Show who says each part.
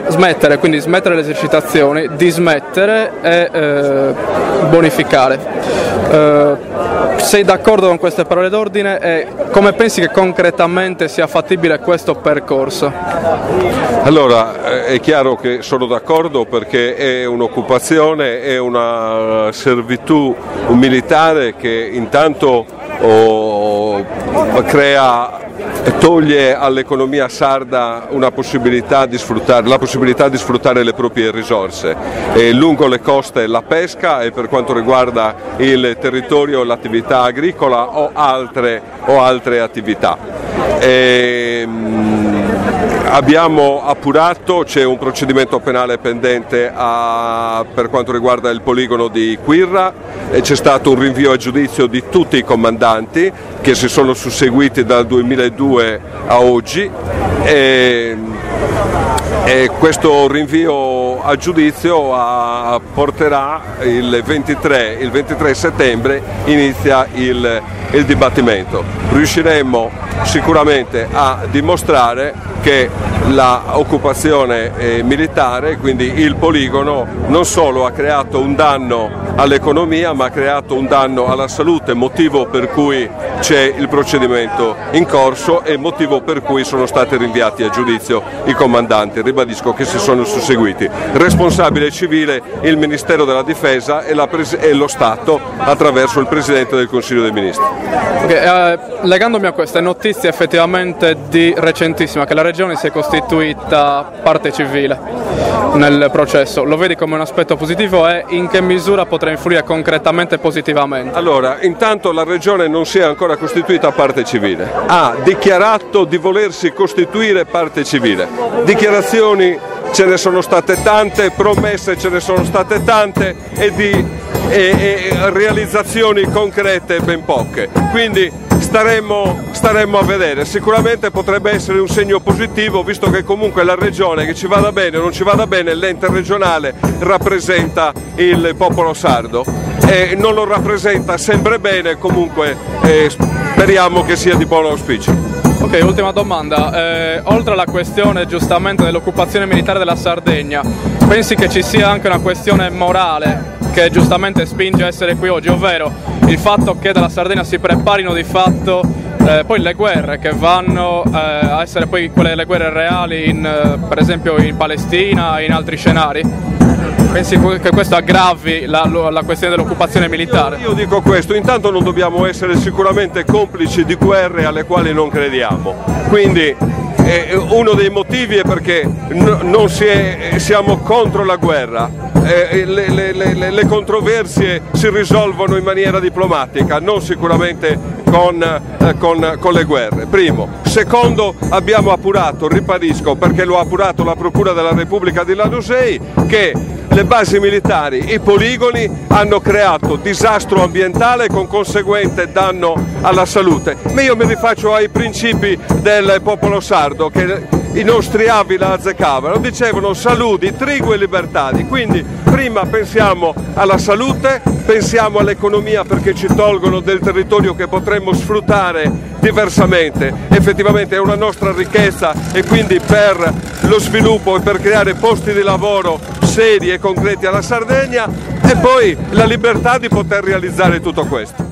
Speaker 1: Smettere, quindi smettere le esercitazioni, dismettere e bonificare. Sei d'accordo con queste parole d'ordine e come pensi che concretamente sia fattibile questo percorso?
Speaker 2: Allora, è chiaro che sono d'accordo perché è un'occupazione, è una servitù militare che intanto toglie all'economia sarda la possibilità di sfruttare le proprie risorse. Lungo le coste la pesca e per quanto riguarda il territorio l'attività agricola o altre attività. Abbiamo appurato, c'è un procedimento penale pendente per quanto riguarda il poligono di Quirra, c'è stato un rinvio a giudizio di tutti i comandanti che si sono susseguiti dal 2002 a oggi e questo rinvio a giudizio porterà il 23 settembre inizia il dibattimento. Riusciremo sicuramente a dimostrare che l'occupazione militare, quindi il poligono, non solo ha creato un danno all'economia ma ha creato un danno alla salute, motivo per cui c'è il procedimento in corso e motivo per cui sono stati rinviati a giudizio i comandanti, ribadisco che si sono susseguiti. Responsabile civile il Ministero della Difesa e lo Stato attraverso il Presidente del Consiglio dei Ministri.
Speaker 1: Okay, legandomi a queste notizie effettivamente di recentissima che la Regione si è costituita parte civile nel processo, lo vedi come un aspetto positivo e in che misura potrà influire concretamente positivamente?
Speaker 2: Allora, intanto la Regione non si è ancora costituita parte civile, ha dichiarato di volersi costituire parte civile, dichiarazioni ce ne sono state tante, promesse ce ne sono state tante e realizzazioni concrete ben poche, quindi staremo a vedere. Sicuramente potrebbe essere un segno positivo visto che comunque la Regione, che ci vada bene o non ci vada bene, l'ente regionale rappresenta il popolo sardo e non lo rappresenta sempre bene, comunque speriamo che sia di buon auspicio.
Speaker 1: Ok, ultima domanda, oltre alla questione giustamente dell'occupazione militare della Sardegna, pensi che ci sia anche una questione morale che giustamente spinge a essere qui oggi, ovvero il fatto che dalla Sardegna si preparino di fatto poi le guerre che vanno a essere poi le guerre reali per esempio in Palestina e in altri scenari? Pensi che questo aggravi la questione dell'occupazione militare?
Speaker 2: Io dico questo, intanto non dobbiamo essere sicuramente complici di guerre alle quali non crediamo, quindi uno dei motivi è perché siamo contro la guerra, le controversie si risolvono in maniera diplomatica, non sicuramente con le guerre, primo. Secondo, abbiamo appurato, ribadisco perché lo ha appurato la Procura della Repubblica di Lanusei, che le basi militari, i poligoni hanno creato disastro ambientale con conseguente danno alla salute. Ma io mi rifaccio ai principi del popolo sardo che i nostri avi la azzeccavano, dicevano saludi, trigo e libertadi, quindi prima pensiamo alla salute, pensiamo all'economia perché ci tolgono del territorio che potremmo sfruttare diversamente, effettivamente è una nostra ricchezza e quindi per lo sviluppo e per creare posti di lavoro seri e concreti alla Sardegna e poi la libertà di poter realizzare tutto questo.